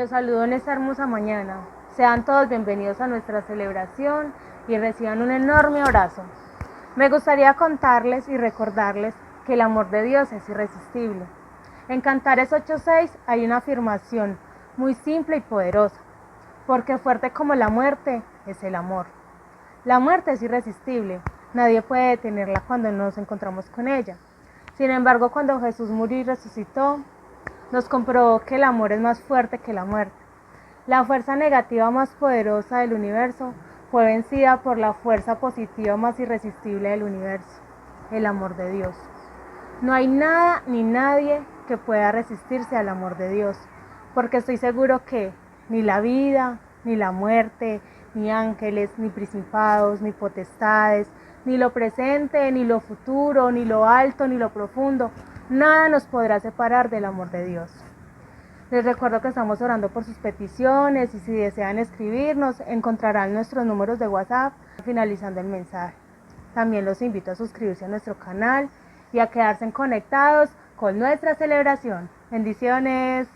Los saludo en esta hermosa mañana. Sean todos bienvenidos a nuestra celebración y reciban un enorme abrazo. Me gustaría contarles y recordarles que el amor de Dios es irresistible. En Cantares 8:6 hay una afirmación muy simple y poderosa, porque fuerte como la muerte es el amor. La muerte es irresistible, nadie puede detenerla cuando nos encontramos con ella. Sin embargo, cuando Jesús murió y resucitó, nos comprobó que el amor es más fuerte que la muerte. La fuerza negativa más poderosa del universo fue vencida por la fuerza positiva más irresistible del universo, el amor de Dios. No hay nada ni nadie que pueda resistirse al amor de Dios, porque estoy seguro que ni la vida, ni la muerte, ni ángeles, ni principados, ni potestades, ni lo presente, ni lo futuro, ni lo alto, ni lo profundo, nada nos podrá separar del amor de Dios. Les recuerdo que estamos orando por sus peticiones y si desean escribirnos, encontrarán nuestros números de WhatsApp finalizando el mensaje. También los invito a suscribirse a nuestro canal y a quedarse conectados con nuestra celebración. Bendiciones.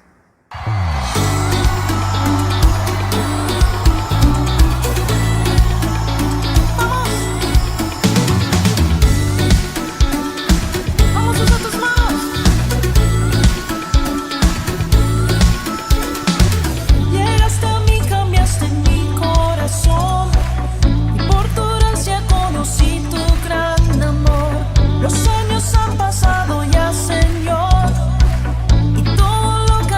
Los años han pasado ya, Señor, y todo lo que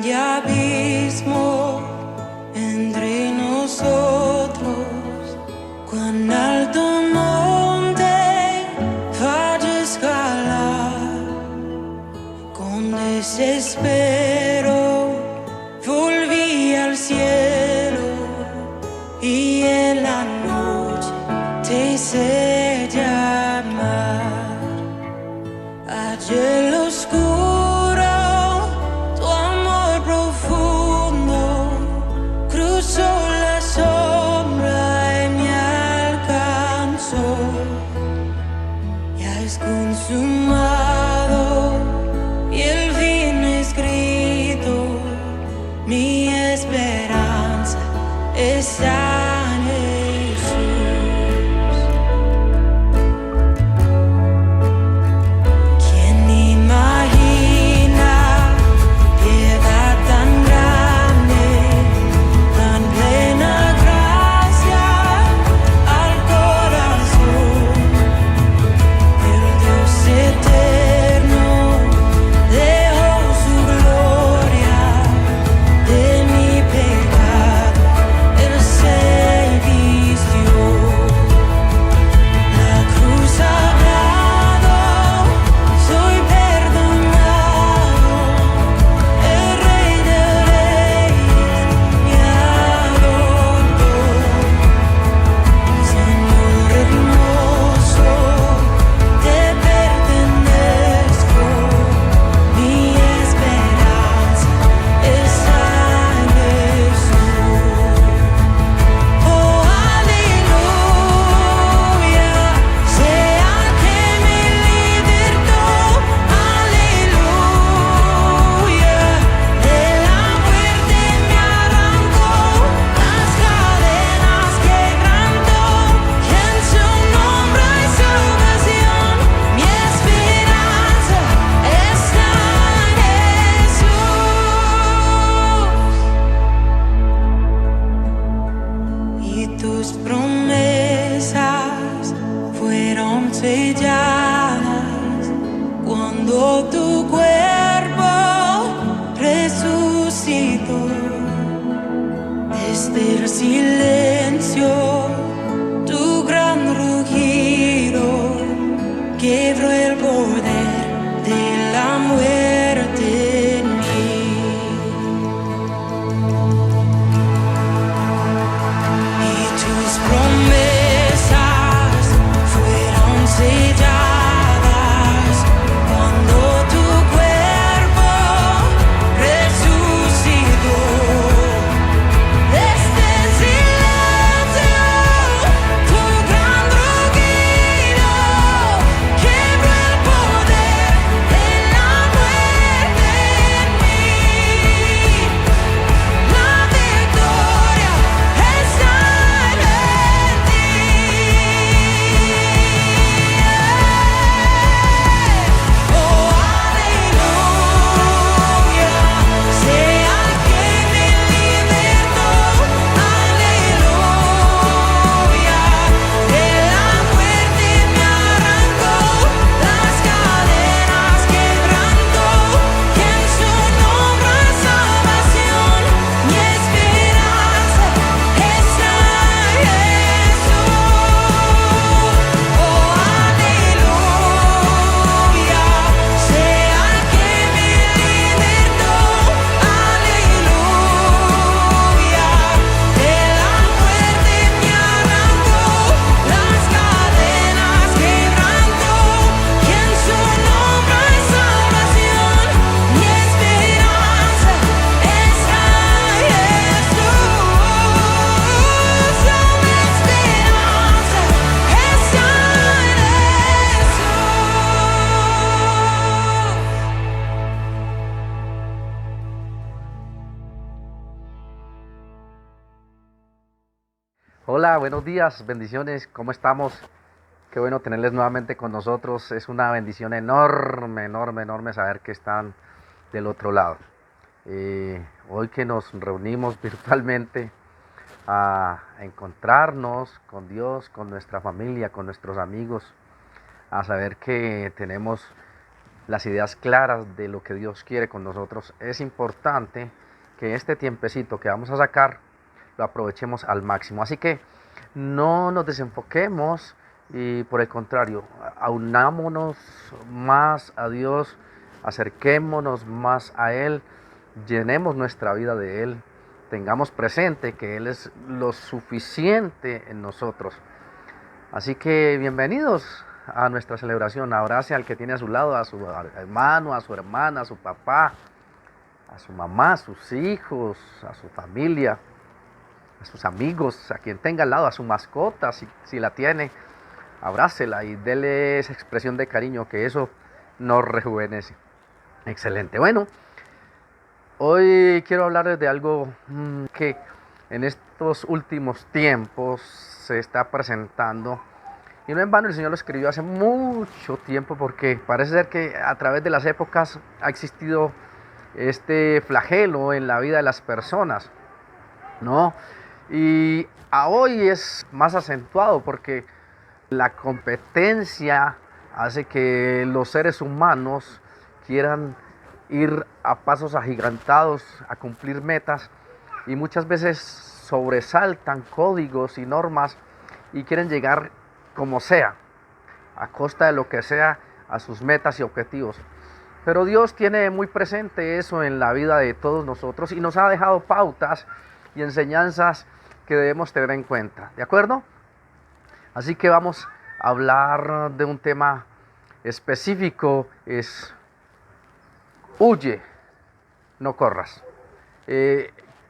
grande abismo entre nosotros, cuán alto monte falla escalar, con desespero volví al cielo y en la noche te hice llamar. Ayer lo oscuro, tu amor profundo cruzó la sombra y me alcanzó. Ya es consumado y el fin escrito, mi esperanza está en Jesús. ¿Quién imagina piedad tan grande, tan plena gracia al corazón? El Dios eterno dejó su gloria, de mi pecado Él se vistió. La cruz hablado, soy perdonado, el Rey de Reyes me adoró. Señor hermoso, te pertenezco, mi esperanza está en Jesús. Oh, aleluya, sea que me libertó, aleluya, de la muerte me arrancó, las cadenas quebrantó, y en su nombre hay salvación, mi esperanza está en Jesús. Y tus promesas fueron selladas cuando tu cuerpo resucitó. Desde el silencio, tu gran rugido quebró el poder de la muerte en mí. Y tus promesas fueron selladas cuando tu cuerpo resucitó. Desde el silencio, tu gran rugido quebró el poder de la muerte en mí. La victoria está en ti. Oh, aleluya, sea que me libertó, aleluya, de la muerte me arrancó, las cadenas quebrantó, y en su nombre hay salvación, mi esperanza está en Jesús. Oh, aleluya, sea que me libertó, aleluya, de la muerte me arrancó, las cadenas quebrantó, y en su nombre hay salvación, mi esperanza está en Jesús. Oh, mi esperanza está en Hola, buenos días, bendiciones, ¿cómo estamos? Qué bueno tenerles nuevamente con nosotros. Es una bendición enorme, enorme, enorme saber que están del otro lado. Hoy que nos reunimos virtualmente a encontrarnos con Dios, con nuestra familia, con nuestros amigos, a saber que tenemos las ideas claras de lo que Dios quiere con nosotros, es importante que este tiempecito que vamos a sacar lo aprovechemos al máximo. Así que no nos desenfoquemos y por el contrario, aunámonos más a Dios, acerquémonos más a Él, llenemos nuestra vida de Él, tengamos presente que Él es lo suficiente en nosotros. Así que bienvenidos a nuestra celebración. Abrace al que tiene a su lado, a su hermano, a su hermana, a su papá, a su mamá, a sus hijos, a su familia, a sus amigos, a quien tenga al lado, a su mascota, si la tiene. Abrácela y dele esa expresión de cariño, que eso nos rejuvenece. Excelente. Bueno, hoy quiero hablarles de algo que en estos últimos tiempos se está presentando. Y no en vano el Señor lo escribió hace mucho tiempo, porque parece ser que a través de las épocas ha existido este flagelo en la vida de las personas, ¿no? Y a hoy es más acentuado porque la competencia hace que los seres humanos quieran ir a pasos agigantados, a cumplir metas, y muchas veces sobresaltan códigos y normas y quieren llegar como sea, a costa de lo que sea, a sus metas y objetivos. Pero Dios tiene muy presente eso en la vida de todos nosotros y nos ha dejado pautas y enseñanzas que debemos tener en cuenta, ¿de acuerdo? Así que vamos a hablar de un tema específico, es huye, no corras.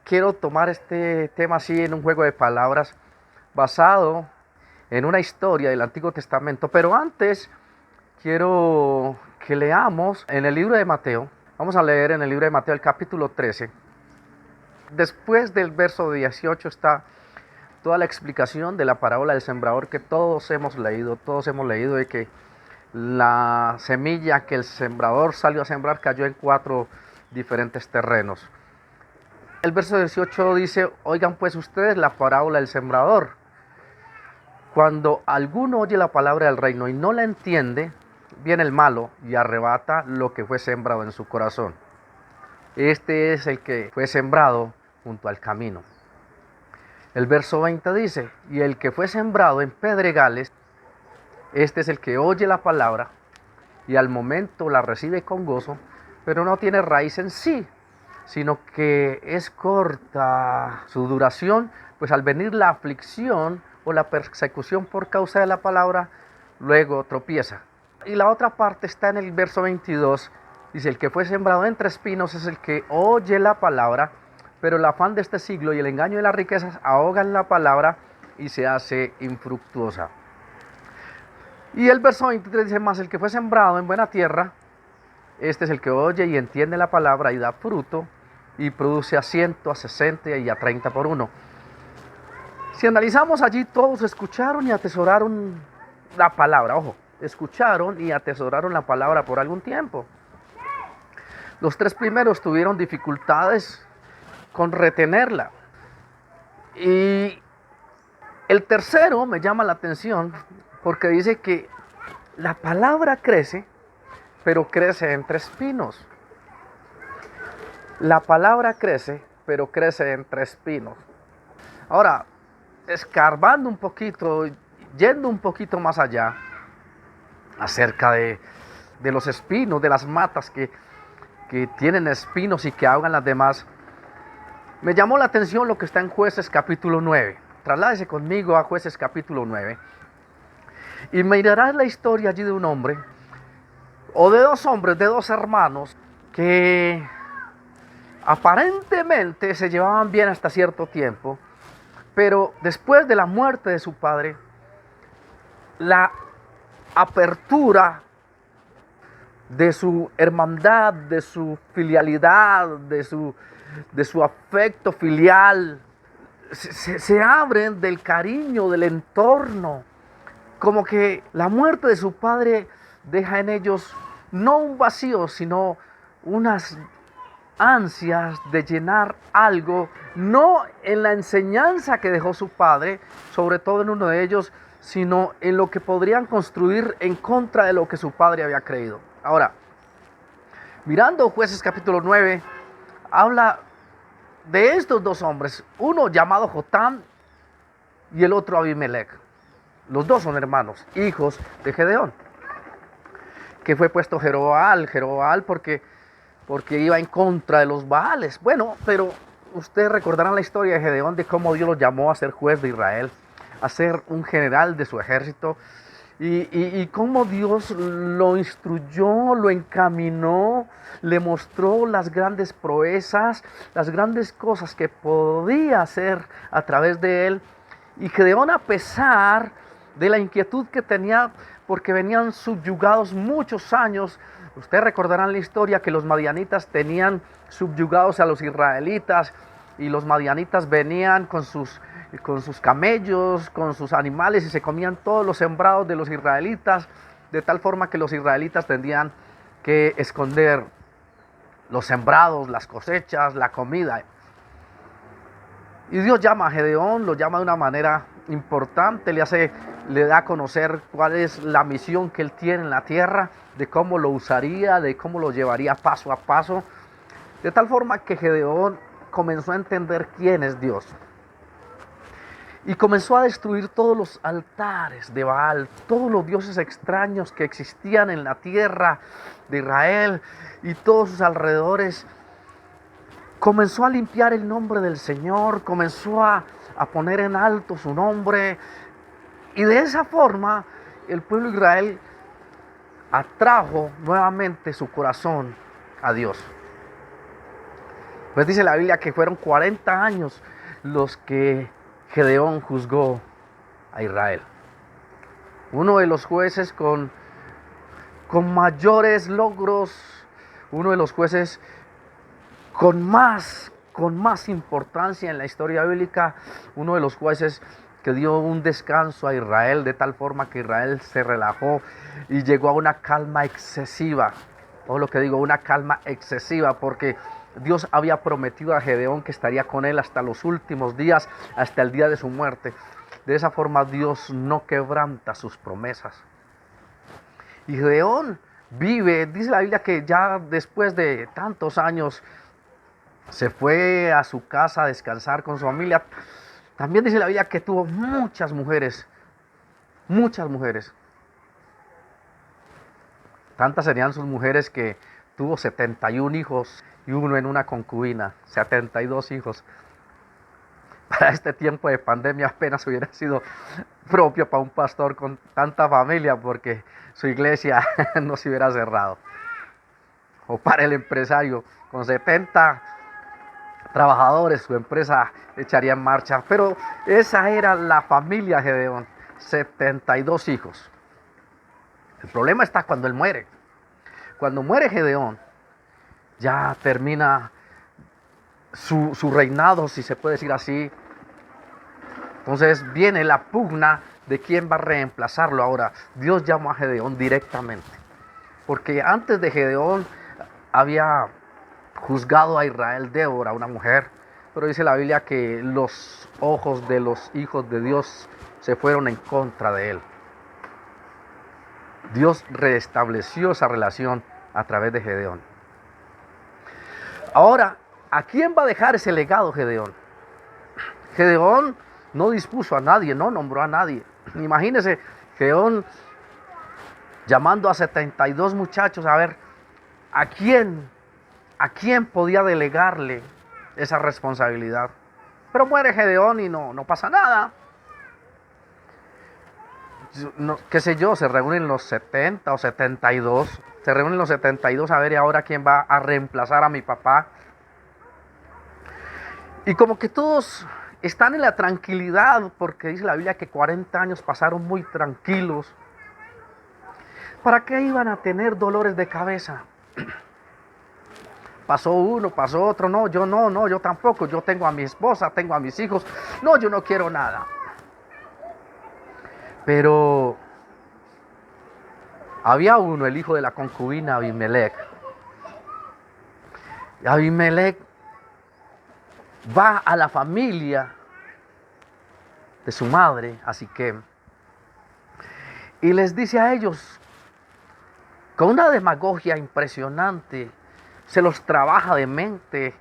Quiero tomar este tema así en un juego de palabras basado en una historia del Antiguo Testamento, pero antes quiero que leamos en el libro de Mateo. Vamos a leer en el libro de Mateo el capítulo 13. Después del verso 18 está toda la explicación de la parábola del sembrador que todos hemos leído de que la semilla que el sembrador salió a sembrar cayó en 4 diferentes terrenos. El verso 18 dice: oigan pues ustedes la parábola del sembrador. Cuando alguno oye la palabra del reino y no la entiende, viene el malo y arrebata lo que fue sembrado en su corazón. Este es el que fue sembrado junto al camino. El verso 20 dice: y el que fue sembrado en pedregales, este es el que oye la palabra y al momento la recibe con gozo, pero no tiene raíz en sí, sino que es corta su duración, pues al venir la aflicción o la persecución por causa de la palabra, luego tropieza. Y la otra parte está en el verso 22, dice: el que fue sembrado entre espinos es el que oye la palabra, pero el afán de este siglo y el engaño de las riquezas ahogan la palabra y se hace infructuosa. Y el verso 23 dice: más el que fue sembrado en buena tierra, este es el que oye y entiende la palabra y da fruto y produce a 100, a 60 y a 30 por uno. Si analizamos allí, todos escucharon y atesoraron la palabra. Ojo, escucharon y atesoraron la palabra por algún tiempo. Los 3 primeros tuvieron dificultades con retenerla. Y el tercero me llama la atención porque dice que la palabra crece, pero crece entre espinos. La palabra crece, pero crece entre espinos. Ahora, escarbando un poquito, yendo un poquito más allá, acerca de los espinos, de las matas que tienen espinos y que ahogan las demás, me llamó la atención lo que está en Jueces capítulo 9. Trasládese conmigo a Jueces capítulo 9. Y mirarás la historia allí de un hombre, o de 2 hombres, de 2 hermanos, que aparentemente se llevaban bien hasta cierto tiempo, pero después de la muerte de su padre, la apertura de su hermandad, de su filialidad, de su afecto filial, se abren del cariño, del entorno, como que la muerte de su padre deja en ellos no un vacío, sino unas ansias de llenar algo, no en la enseñanza que dejó su padre, sobre todo en uno de ellos, sino en lo que podrían construir en contra de lo que su padre había creído. Ahora, Mirando Jueces capítulo 9, habla de estos dos hombres, uno llamado Jotam y el otro Abimelech. Los dos son hermanos, hijos de Gedeón, que fue puesto Jerobbaal porque iba en contra de los Baales. Bueno, pero ustedes recordarán la historia de Gedeón, de cómo Dios lo llamó a ser juez de Israel, a ser un general de su ejército, y cómo Dios lo instruyó, lo encaminó, le mostró las grandes proezas, las grandes cosas que podía hacer a través de él. Y Gedeón, a pesar de la inquietud que tenía, porque venían subyugados muchos años, ustedes recordarán la historia que los madianitas tenían subyugados a los israelitas, y los madianitas venían con sus camellos, con sus animales, y se comían todos los sembrados de los israelitas, de tal forma que los israelitas tendrían que esconder los sembrados, las cosechas, la comida. Y Dios llama a Gedeón, lo llama de una manera importante, le da a conocer cuál es la misión que él tiene en la tierra, de cómo lo usaría, de cómo lo llevaría paso a paso, de tal forma que Gedeón comenzó a entender quién es Dios. Y comenzó a destruir todos los altares de Baal, todos los dioses extraños que existían en la tierra de Israel y todos sus alrededores. Comenzó a limpiar el nombre del Señor, comenzó a poner en alto su nombre. Y de esa forma el pueblo de Israel atrajo nuevamente su corazón a Dios. Pues dice la Biblia que fueron 40 años los que Gedeón juzgó a Israel. Uno de los jueces con mayores logros, uno de los jueces con más importancia en la historia bíblica, uno de los jueces que dio un descanso a Israel, de tal forma que Israel se relajó y llegó a una calma excesiva. Todo lo que digo, una calma excesiva, porque Dios había prometido a Gedeón que estaría con él hasta los últimos días, hasta el día de su muerte. De esa forma Dios no quebranta sus promesas. Y Gedeón vive, dice la Biblia que ya después de tantos años se fue a su casa a descansar con su familia. También dice la Biblia que tuvo muchas mujeres. Tantas serían sus mujeres que tuvo 71 hijos y uno en una concubina, 72 hijos. Para este tiempo de pandemia apenas hubiera sido propio para un pastor con tanta familia, porque su iglesia no se hubiera cerrado. O para el empresario con 70 trabajadores, su empresa echaría en marcha. Pero esa era la familia Gedeón, 72 hijos. El problema está cuando él muere. Cuando muere Gedeón, ya termina su reinado, si se puede decir así. Entonces viene la pugna de quién va a reemplazarlo ahora. Dios llamó a Gedeón directamente, porque antes de Gedeón había juzgado a Israel Débora, una mujer, pero dice la Biblia que los ojos de los hijos de Dios se fueron en contra de él. Dios restableció esa relación a través de Gedeón. Ahora, ¿a quién va a dejar ese legado Gedeón? Gedeón no dispuso a nadie, no nombró a nadie. Imagínense, Gedeón llamando a 72 muchachos a ver a quién podía delegarle esa responsabilidad. Pero muere Gedeón y no pasa nada. Qué sé yo, se reúnen los 70 o 72. Se reúnen los 72 a ver y ahora quién va a reemplazar a mi papá. Y como que todos están en la tranquilidad, porque dice la Biblia que 40 años pasaron muy tranquilos. ¿Para qué iban a tener dolores de cabeza? Pasó uno, pasó otro, no, yo tampoco, yo tengo a mi esposa, tengo a mis hijos, no, yo no quiero nada. Pero había uno, el hijo de la concubina Abimelech. Abimelech va a la familia de su madre, a Siquem, y les dice a ellos, con una demagogia impresionante, se los trabaja de mente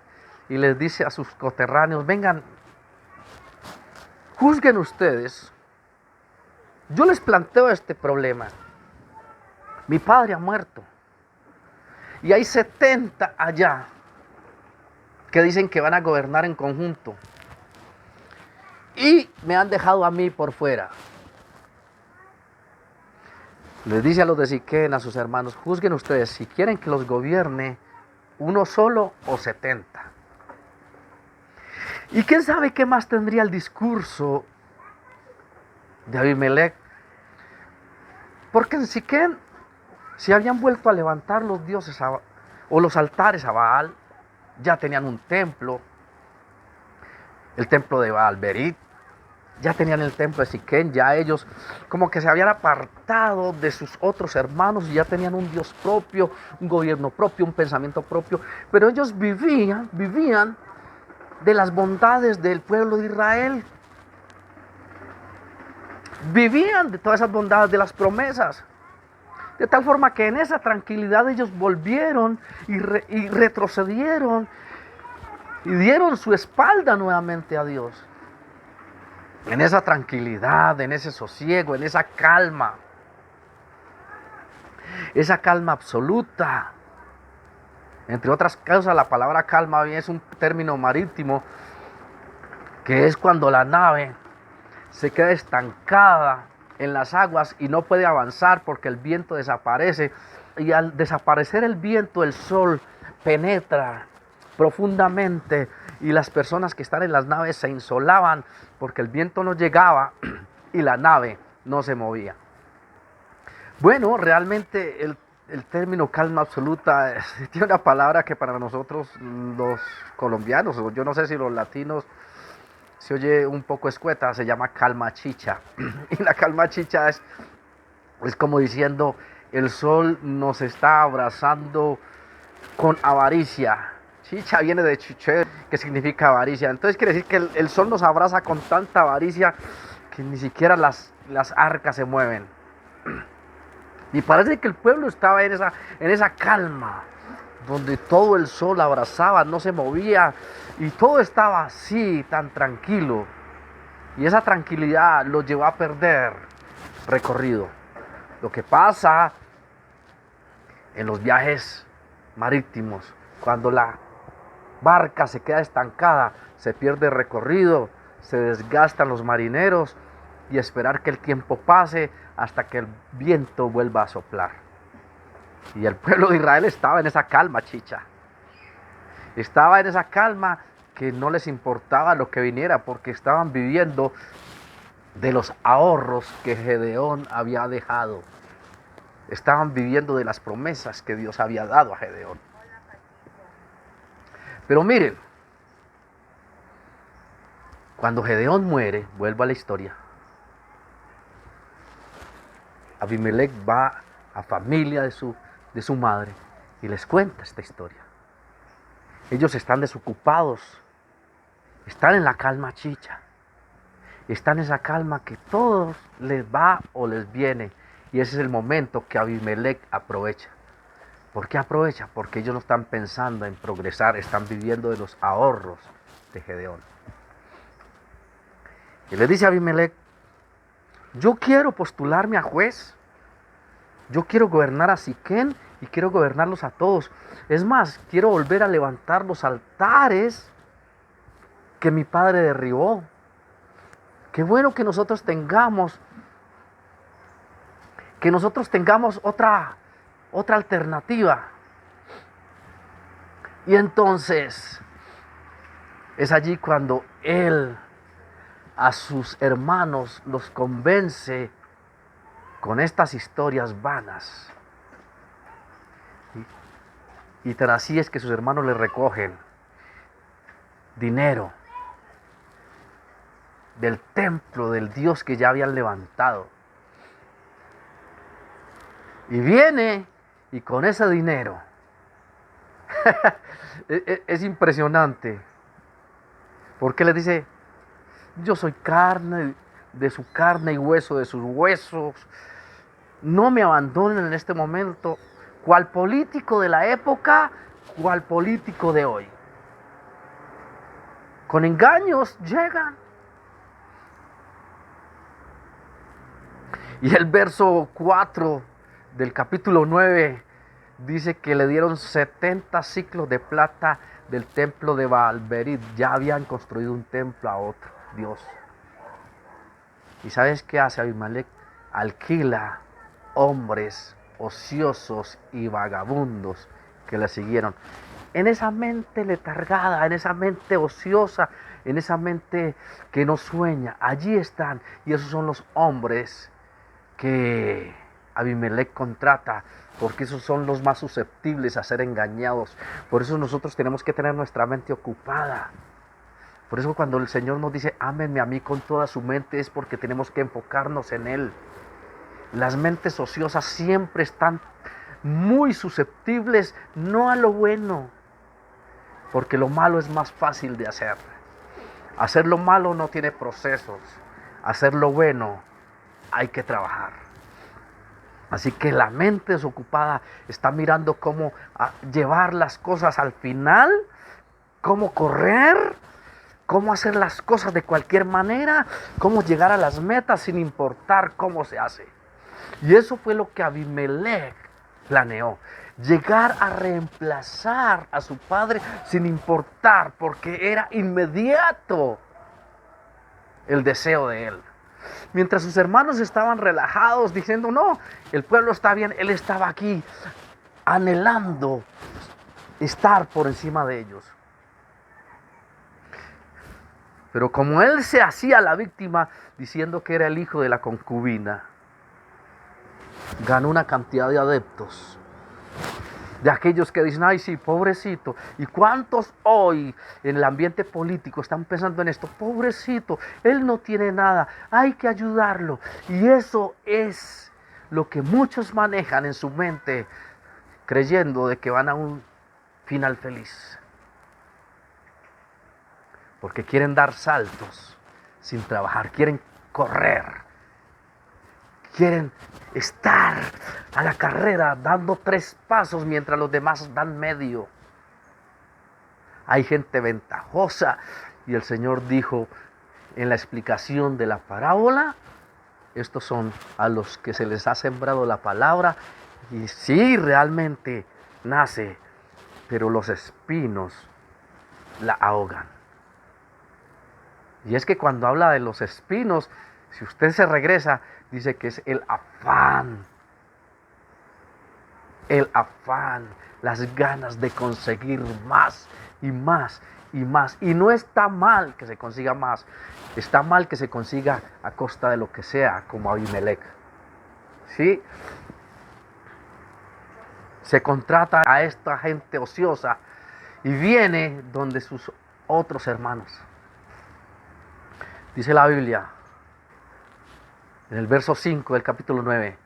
y les dice a sus coterráneos, vengan, juzguen ustedes, yo les planteo este problema. Mi padre ha muerto y hay 70 allá que dicen que van a gobernar en conjunto y me han dejado a mí por fuera. Les dice a los de Siquén, a sus hermanos, juzguen ustedes si quieren que los gobierne uno solo o 70. ¿Y quién sabe qué más tendría el discurso de Abimelech? Porque en Siquén se habían vuelto a levantar los dioses o los altares a Baal, ya tenían un templo, el templo de Baal Berit, ya tenían el templo de Siquén, ya ellos como que se habían apartado de sus otros hermanos y ya tenían un Dios propio, un gobierno propio, un pensamiento propio, pero ellos vivían de las bondades del pueblo de Israel, vivían de todas esas bondades, de las promesas, de tal forma que en esa tranquilidad ellos volvieron y retrocedieron y dieron su espalda nuevamente a Dios. En esa tranquilidad, en ese sosiego, en esa calma absoluta. Entre otras cosas, la palabra calma es un término marítimo que es cuando la nave se queda estancada en las aguas y no puede avanzar porque el viento desaparece. Y al desaparecer el viento, el sol penetra profundamente y las personas que están en las naves se insolaban porque el viento no llegaba y la nave no se movía. Bueno, realmente el término calma absoluta tiene una palabra que para nosotros los colombianos, o yo no sé si los latinos, se oye un poco escueta, se llama calma chicha. Y la calma chicha es como diciendo, el sol nos está abrazando con avaricia. Chicha viene de chiché, que significa avaricia. Entonces quiere decir que el sol nos abraza con tanta avaricia que ni siquiera las arcas se mueven. Y parece que el pueblo estaba en esa calma, donde todo el sol abrazaba, no se movía, y todo estaba así, tan tranquilo. Y esa tranquilidad los llevó a perder recorrido. Lo que pasa en los viajes marítimos, cuando la barca se queda estancada, se pierde recorrido, se desgastan los marineros y esperar que el tiempo pase hasta que el viento vuelva a soplar. Y el pueblo de Israel estaba en esa calma, chicha. Estaba en esa calma que no les importaba lo que viniera porque estaban viviendo de los ahorros que Gedeón había dejado. Estaban viviendo de las promesas que Dios había dado a Gedeón. Pero miren, cuando Gedeón muere, vuelvo a la historia, Abimelech va a familia de su madre y les cuenta esta historia. Ellos están desocupados, están en la calma chicha, están en esa calma que todos les va o les viene, y ese es el momento que Abimelech aprovecha. ¿Por qué aprovecha? Porque ellos no están pensando en progresar, están viviendo de los ahorros de Gedeón. Y le dice a Abimelech, yo quiero postularme a juez, yo quiero gobernar a Siquén y quiero gobernarlos a todos. Es más, quiero volver a levantar los altares que mi padre derribó. Qué bueno que nosotros tengamos otra alternativa. Y entonces es allí cuando él a sus hermanos los convence con estas historias vanas. Y tan así es que sus hermanos le recogen dinero del templo del Dios que ya habían levantado. Y viene y con ese dinero es impresionante, porque les dice, yo soy carne de su carne y hueso de sus huesos, no me abandonen en este momento. Cual político de la época, cual político de hoy. Con engaños llegan. Y el verso 4 del capítulo 9 dice que le dieron 70 ciclos de plata del templo de Baal-Berit. Ya habían construido un templo a otro Dios. ¿Y sabes qué hace Abimelech? Alquila hombres ociosos y vagabundos que le siguieron. En esa mente letargada, en esa mente ociosa, en esa mente que no sueña, allí están. Y esos son los hombres que Abimelech contrata, porque esos son los más susceptibles a ser engañados. Por eso nosotros tenemos que tener nuestra mente ocupada. Por eso cuando el Señor nos dice, ámenme a mí con toda su mente, es porque tenemos que enfocarnos en Él. Las mentes ociosas siempre están muy susceptibles, no a lo bueno, porque lo malo es más fácil de hacer. Hacer lo malo no tiene procesos, hacer lo bueno hay que trabajar. Así que la mente desocupada está mirando cómo llevar las cosas al final, cómo correr, cómo hacer las cosas de cualquier manera, cómo llegar a las metas sin importar cómo se hace. Y eso fue lo que Abimelech planeó. Llegar a reemplazar a su padre sin importar, porque era inmediato el deseo de él. Mientras sus hermanos estaban relajados diciendo, no, el pueblo está bien, él estaba aquí anhelando estar por encima de ellos. Pero como él se hacía la víctima diciendo que era el hijo de la concubina, ganó una cantidad de adeptos. De aquellos que dicen, ay sí, pobrecito. ¿Y cuántos hoy en el ambiente político están pensando en esto? Pobrecito, él no tiene nada, hay que ayudarlo. Y eso es lo que muchos manejan en su mente, creyendo de que van a un final feliz. Porque quieren dar saltos sin trabajar, quieren correr, quieren estar a la carrera dando 3 pasos mientras los demás dan medio. Hay gente ventajosa y el Señor dijo en la explicación de la parábola, estos son a los que se les ha sembrado la palabra y sí realmente nace, pero los espinos la ahogan. Y es que cuando habla de los espinos, si usted se regresa, dice que es el afán, las ganas de conseguir más y más y más. Y no está mal que se consiga más, está mal que se consiga a costa de lo que sea, como Abimelech. ¿Sí? Se contrata a esta gente ociosa y viene donde sus otros hermanos. Dice la Biblia, en el verso 5 del capítulo 9,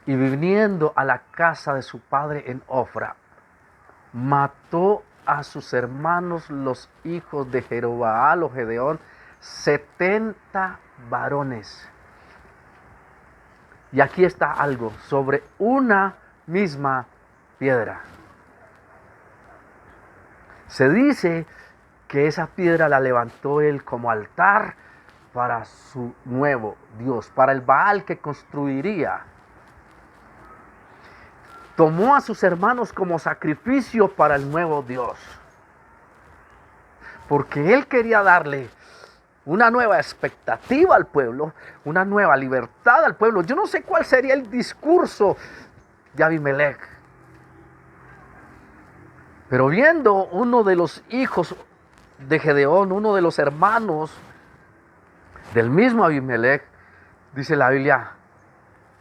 y viniendo a la casa de su padre en Ofra, mató a sus hermanos los hijos de Jerobaal o Gedeón, 70 varones. Y aquí está algo, sobre una misma piedra. Se dice que esa piedra la levantó él como altar para su nuevo Dios, para el Baal que construiría. Tomó a sus hermanos como sacrificio para el nuevo Dios, porque él quería darle una nueva expectativa al pueblo, una nueva libertad al pueblo. Yo no sé cuál sería el discurso de Abimelech, pero viendo uno de los hijos de Gedeón, uno de los hermanos del mismo Abimelech, dice la Biblia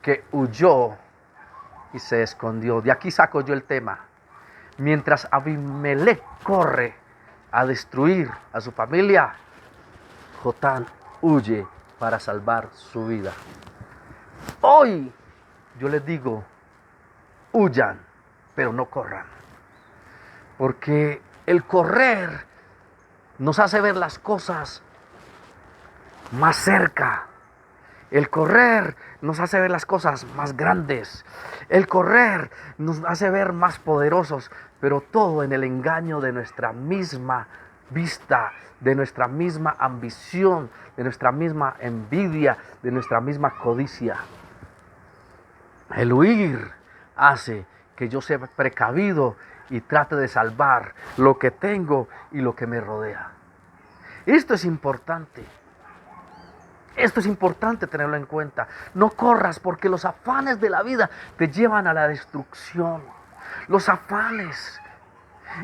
que huyó y se escondió. De aquí saco yo el tema. Mientras Abimelech corre a destruir a su familia, Jotán huye para salvar su vida. Hoy yo les digo, huyan, pero no corran. Porque el correr nos hace ver las cosas más cerca. El correr nos hace ver las cosas más grandes. El correr nos hace ver más poderosos, pero todo en el engaño de nuestra misma vista, de nuestra misma ambición, de nuestra misma envidia, de nuestra misma codicia. El huir hace que yo sea precavido y trate de salvar lo que tengo y lo que me rodea. Esto es importante. Esto es importante tenerlo en cuenta. No corras porque los afanes de la vida te llevan a la destrucción. Los afanes,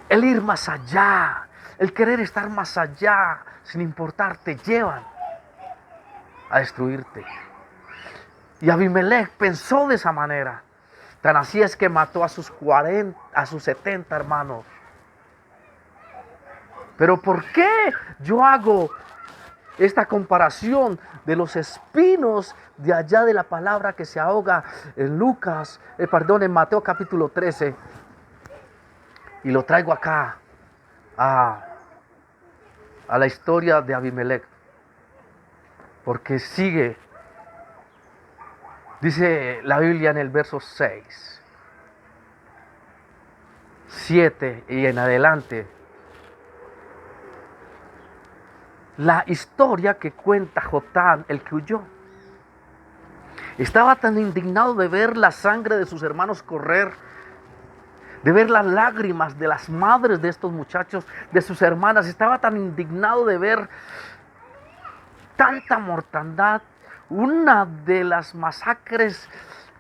el ir más allá, el querer estar más allá, sin importar, te llevan a destruirte. Y Abimelech pensó de esa manera. Tan así es que mató a sus 40, a sus 70 hermanos. Pero ¿por qué yo hago esta comparación de los espinos de allá de la palabra que se ahoga en en Mateo capítulo 13? Y lo traigo acá a la historia de Abimelech. Porque sigue, dice la Biblia en el verso 6, 7 y en adelante, la historia que cuenta Jotán, el que huyó. Estaba tan indignado de ver la sangre de sus hermanos correr, de ver las lágrimas de las madres de estos muchachos, de sus hermanas. Estaba tan indignado de ver tanta mortandad, una de las masacres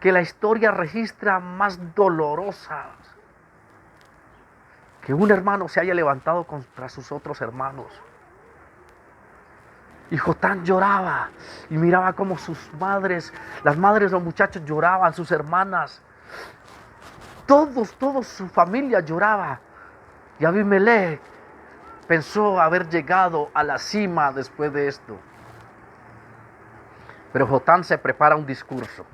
que la historia registra más dolorosas. Que un hermano se haya levantado contra sus otros hermanos. Y Jotán lloraba y miraba cómo sus madres, las madres de los muchachos lloraban, sus hermanas. Toda su familia lloraba. Y Abimelech pensó haber llegado a la cima después de esto. Pero Jotán se prepara un discurso.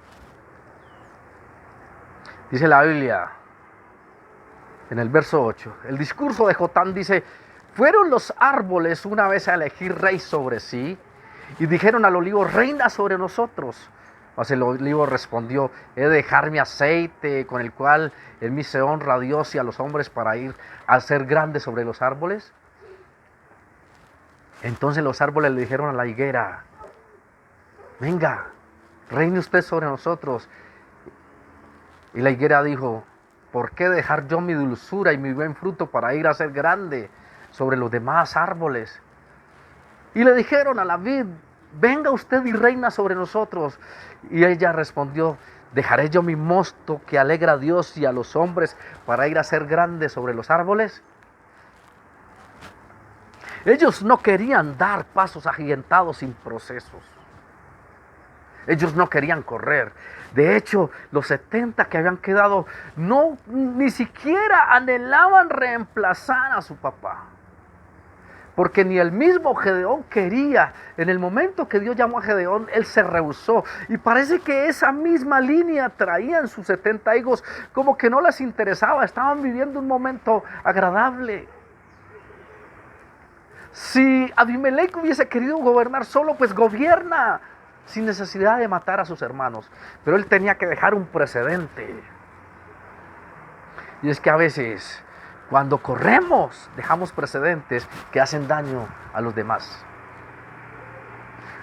Dice la Biblia en el verso 8. El discurso de Jotán dice: fueron los árboles una vez a elegir rey sobre sí, y dijeron al olivo: reina sobre nosotros. Mas el olivo respondió: he de dejar mi aceite, con el cual en mí se honra a Dios y a los hombres, para ir a ser grande sobre los árboles. Entonces los árboles le dijeron a la higuera: venga, reine usted sobre nosotros. Y la higuera dijo: ¿por qué dejar yo mi dulzura y mi buen fruto para ir a ser grande sobre los demás árboles? Y le dijeron a la vid: venga usted y reina sobre nosotros. Y ella respondió: ¿dejaré yo mi mosto que alegra a Dios y a los hombres para ir a ser grande sobre los árboles? Ellos no querían dar pasos agigantados sin procesos. Ellos no querían correr. De hecho, los 70 que habían quedado ni siquiera anhelaban reemplazar a su papá. Porque ni el mismo Gedeón quería. En el momento que Dios llamó a Gedeón, él se rehusó. Y parece que esa misma línea traían sus 70 hijos, como que no les interesaba. Estaban viviendo un momento agradable. Si Abimelech hubiese querido gobernar solo, pues gobierna, sin necesidad de matar a sus hermanos. Pero él tenía que dejar un precedente. Y es que a veces, cuando corremos, dejamos precedentes que hacen daño a los demás.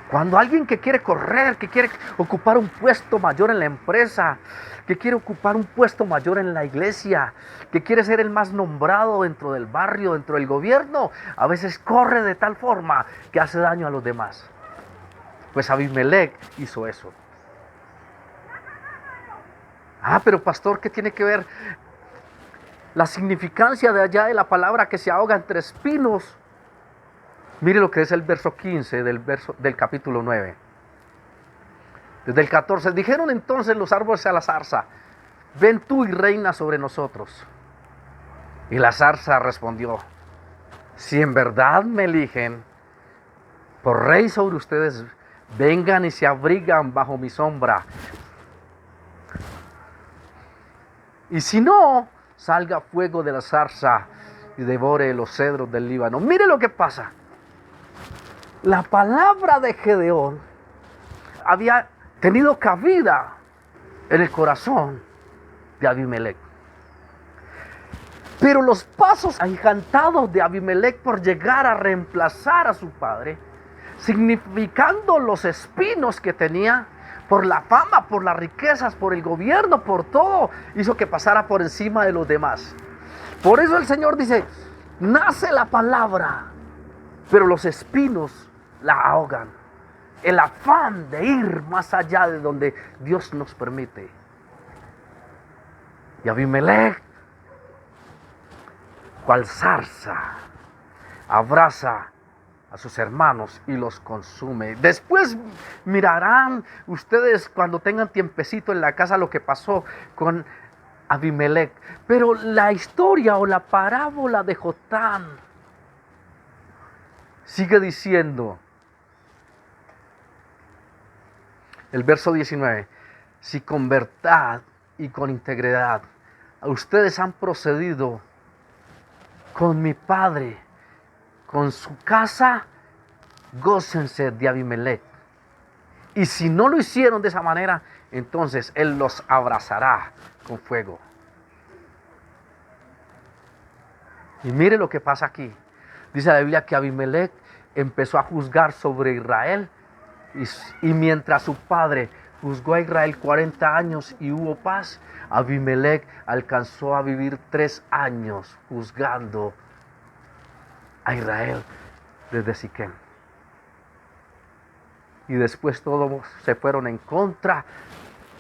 Cuando alguien que quiere correr, que quiere ocupar un puesto mayor en la empresa, que quiere ocupar un puesto mayor en la iglesia, que quiere ser el más nombrado dentro del barrio, dentro del gobierno, a veces corre de tal forma que hace daño a los demás. Pues Abimelech hizo eso. Pero pastor, ¿qué tiene que ver la significancia de allá de la palabra que se ahoga entre espinos? Mire lo que es el verso 15 del capítulo 9. Desde el 14, dijeron entonces los árboles a la zarza: ven tú y reina sobre nosotros. Y la zarza respondió: si en verdad me eligen por rey sobre ustedes, vengan y se abrigan bajo mi sombra. Y si no, salga fuego de la zarza y devore los cedros del Líbano. Mire lo que pasa. La palabra de Gedeón había tenido cabida en el corazón de Abimelech. Pero los pasos agigantados de Abimelech por llegar a reemplazar a su padre, significando los espinos que tenía, por la fama, por las riquezas, por el gobierno, por todo, hizo que pasara por encima de los demás. Por eso el Señor dice, nace la palabra, pero los espinos la ahogan. El afán de ir más allá de donde Dios nos permite. Y Abimelech, cual zarza, abraza a sus hermanos y los consume. Después mirarán ustedes cuando tengan tiempecito en la casa lo que pasó con Abimelech. Pero la historia o la parábola de Jotán sigue diciendo, el verso 19, si con verdad y con integridad ustedes han procedido con mi padre, con su casa, gócense de Abimelech. Y si no lo hicieron de esa manera, entonces él los abrazará con fuego. Y mire lo que pasa aquí. Dice la Biblia que Abimelech empezó a juzgar sobre Israel. Y mientras su padre juzgó a Israel 40 años y hubo paz, Abimelech alcanzó a vivir 3 años juzgando a Israel desde Siquem. Y después todos se fueron en contra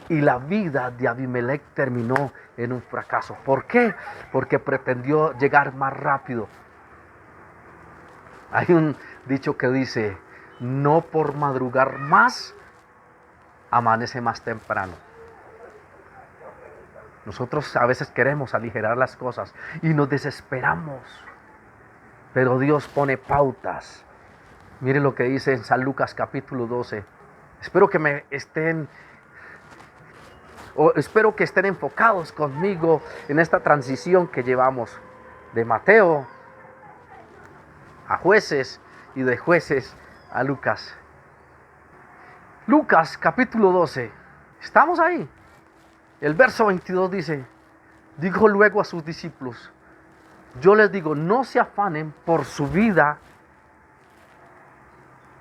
y la vida de Abimelech terminó en un fracaso. ¿Por qué? Porque pretendió llegar más rápido. Hay un dicho que dice, no por madrugar más, amanece más temprano. Nosotros a veces queremos aligerar las cosas y nos desesperamos. Pero Dios pone pautas. Mire lo que dice en San Lucas capítulo 12. Espero que estén enfocados conmigo en esta transición que llevamos de Mateo a Jueces y de Jueces a Lucas. Lucas capítulo 12. Estamos ahí. El verso 22 dice, dijo luego a sus discípulos, yo les digo, no se afanen por su vida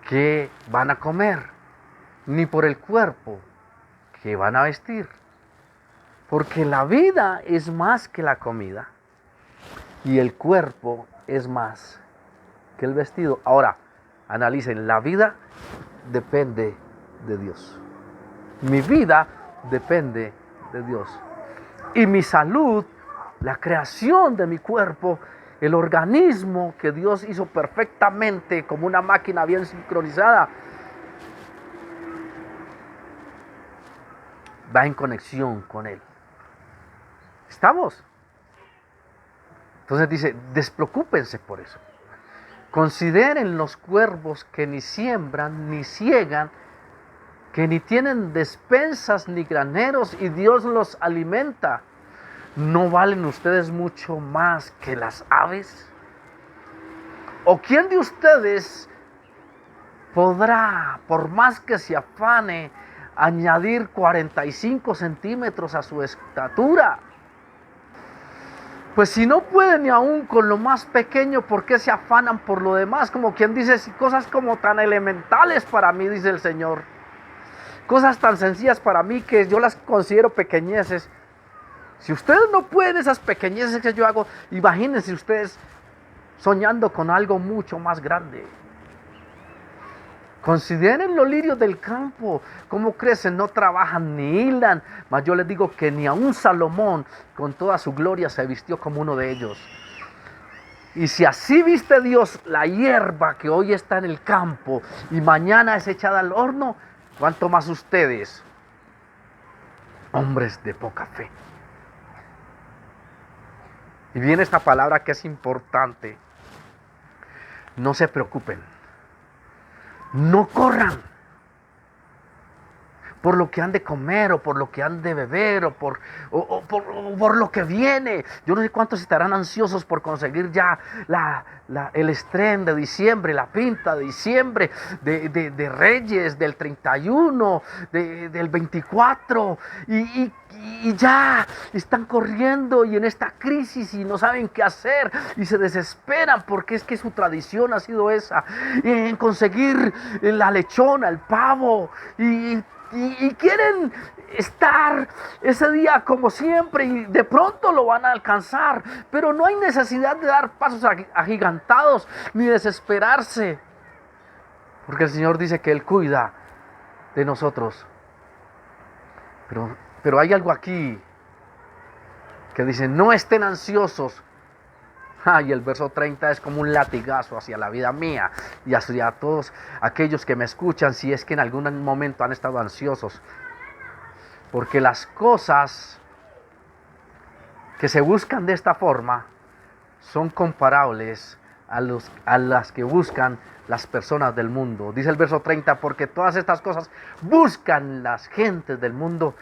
que van a comer, ni por el cuerpo que van a vestir. Porque la vida es más que la comida y el cuerpo es más que el vestido. Ahora, analicen, la vida depende de Dios. Mi vida depende de Dios. Y mi salud, la creación de mi cuerpo, el organismo que Dios hizo perfectamente como una máquina bien sincronizada, va en conexión con Él. ¿Estamos? Entonces dice, despreocúpense por eso. Consideren los cuervos que ni siembran ni ciegan, que ni tienen despensas ni graneros y Dios los alimenta. ¿No valen ustedes mucho más que las aves? ¿O quién de ustedes podrá, por más que se afane, añadir 45 centímetros a su estatura? Pues si no pueden ni aún con lo más pequeño, ¿por qué se afanan por lo demás? Como quien dice, si cosas como tan elementales para mí, dice el Señor. Cosas tan sencillas para mí que yo las considero pequeñeces. Si ustedes no pueden esas pequeñeces que yo hago, imagínense ustedes soñando con algo mucho más grande. Consideren los lirios del campo, cómo crecen, no trabajan ni hilan. Mas yo les digo que ni aun Salomón con toda su gloria se vistió como uno de ellos. Y si así viste Dios la hierba que hoy está en el campo y mañana es echada al horno, ¿cuánto más ustedes, hombres de poca fe? Y viene esta palabra que es importante. No se preocupen. No corran. por lo que han de comer o por lo que han de beber o por lo que viene. Yo no sé cuántos estarán ansiosos por conseguir ya el estreno de diciembre, la pinta de diciembre, de Reyes, del 31, del 24 y ya están corriendo y en esta crisis y no saben qué hacer y se desesperan porque es que su tradición ha sido esa, en conseguir la lechona, el pavo y quieren estar ese día como siempre y de pronto lo van a alcanzar, pero no hay necesidad de dar pasos agigantados ni desesperarse, porque el Señor dice que Él cuida de nosotros. Pero hay algo aquí que dice: no estén ansiosos. Y el verso 30 es como un latigazo hacia la vida mía y hacia todos aquellos que me escuchan, si es que en algún momento han estado ansiosos. Porque las cosas que se buscan de esta forma son comparables a las que buscan las personas del mundo. Dice el verso 30, porque todas estas cosas buscan las gentes del mundo,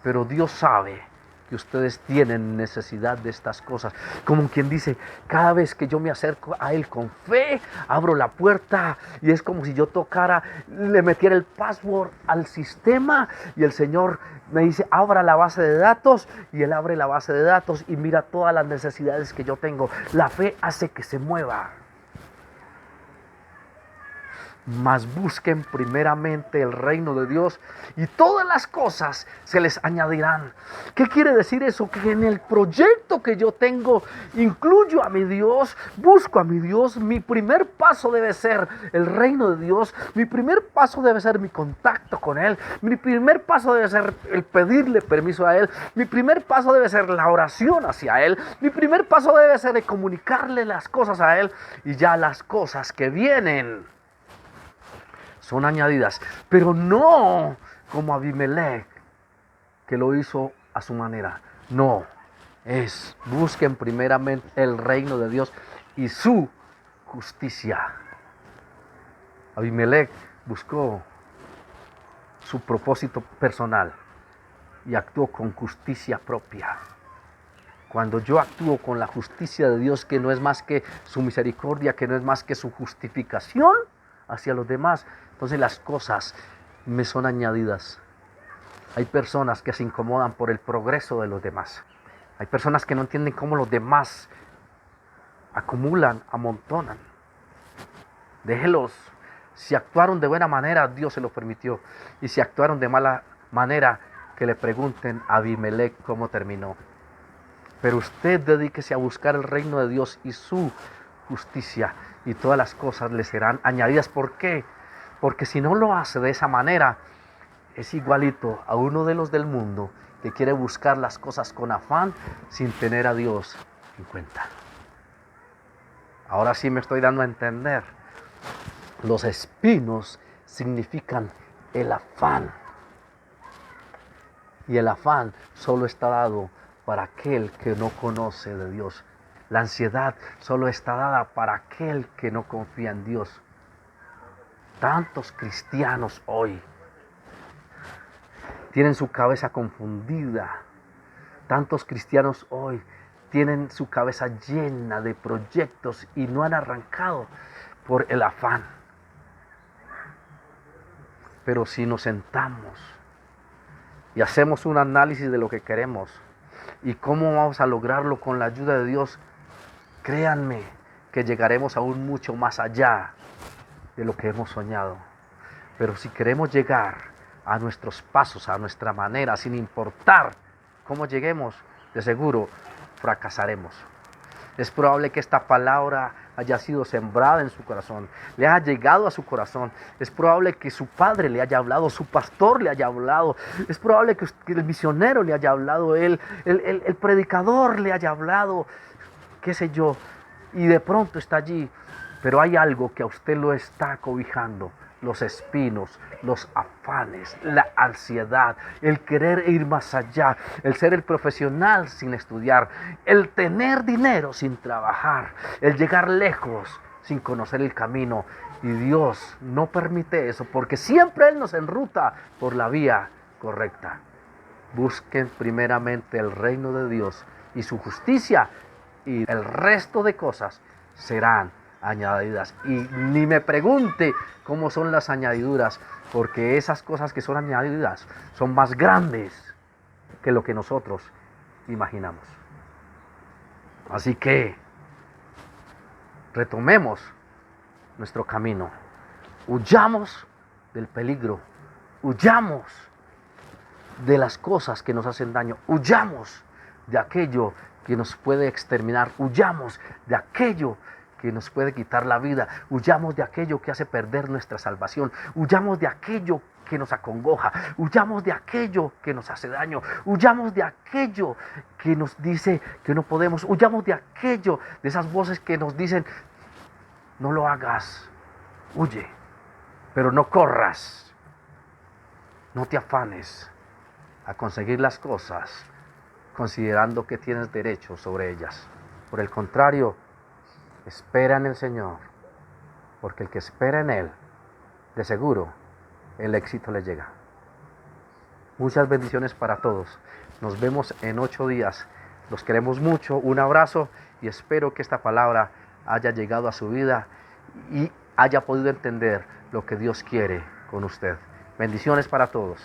pero Dios sabe que ustedes tienen necesidad de estas cosas. Como quien dice, cada vez que yo me acerco a Él con fe, abro la puerta y es como si yo tocara, le metiera el password al sistema y el Señor me dice: abra la base de datos, y Él abre la base de datos y mira todas las necesidades que yo tengo. La fe hace que se mueva. Mas busquen primeramente el reino de Dios y todas las cosas se les añadirán. ¿Qué quiere decir eso? Que en el proyecto que yo tengo incluyo a mi Dios, busco a mi Dios. Mi primer paso debe ser el reino de Dios. Mi primer paso debe ser mi contacto con Él. Mi primer paso debe ser el pedirle permiso a Él. Mi primer paso debe ser la oración hacia Él. Mi primer paso debe ser de comunicarle las cosas a Él, y ya las cosas que vienen son añadidas, pero no como Abimelech, que lo hizo a su manera. No, busquen primeramente el reino de Dios y su justicia. Abimelech buscó su propósito personal y actuó con justicia propia. Cuando yo actúo con la justicia de Dios, que no es más que su misericordia, que no es más que su justificación hacia los demás, entonces las cosas me son añadidas. Hay personas que se incomodan por el progreso de los demás. Hay personas que no entienden cómo los demás acumulan, amontonan. Déjelos. Si actuaron de buena manera, Dios se lo permitió. Y si actuaron de mala manera, que le pregunten a Abimelech cómo terminó. Pero usted dedíquese a buscar el reino de Dios y su justicia, y todas las cosas le serán añadidas. ¿Por qué? Porque si no lo hace de esa manera, es igualito a uno de los del mundo que quiere buscar las cosas con afán sin tener a Dios en cuenta. Ahora sí me estoy dando a entender. Los espinos significan el afán. Y el afán solo está dado para aquel que no conoce de Dios. La ansiedad solo está dada para aquel que no confía en Dios. Tantos cristianos hoy tienen su cabeza confundida. Tantos cristianos hoy tienen su cabeza llena de proyectos y no han arrancado por el afán. Pero si nos sentamos y hacemos un análisis de lo que queremos y cómo vamos a lograrlo con la ayuda de Dios, créanme que llegaremos aún mucho más allá de lo que hemos soñado. Pero si queremos llegar a nuestros pasos, a nuestra manera, sin importar cómo lleguemos, de seguro fracasaremos. Es probable que esta palabra haya sido sembrada en su corazón, le haya llegado a su corazón. Es probable que su padre le haya hablado, su pastor le haya hablado. Es probable que el misionero le haya hablado, el predicador le haya hablado, qué sé yo. Y de pronto está allí, pero hay algo que a usted lo está cobijando: los espinos, los afanes, la ansiedad, el querer ir más allá, el ser el profesional sin estudiar, el tener dinero sin trabajar, el llegar lejos sin conocer el camino. Y Dios no permite eso, porque siempre Él nos enruta por la vía correcta. Busquen primeramente el reino de Dios y su justicia, y el resto de cosas serán añadidas. Y ni me pregunte cómo son las añadiduras, porque esas cosas que son añadidas son más grandes que lo que nosotros imaginamos. Así que retomemos nuestro camino, huyamos del peligro, huyamos de las cosas que nos hacen daño, huyamos de aquello que nos puede exterminar, huyamos de aquello que nos puede quitar la vida, huyamos de aquello que hace perder nuestra salvación, huyamos de aquello que nos acongoja, huyamos de aquello que nos hace daño, huyamos de aquello que nos dice que no podemos, huyamos de aquello, de esas voces que nos dicen, no lo hagas, huye, pero no corras, no te afanes a conseguir las cosas considerando que tienes derecho sobre ellas. Por el contrario, espera en el Señor, porque el que espera en Él, de seguro, el éxito le llega. Muchas bendiciones para todos. Nos vemos en 8 días. Los queremos mucho. Un abrazo y espero que esta palabra haya llegado a su vida y haya podido entender lo que Dios quiere con usted. Bendiciones para todos.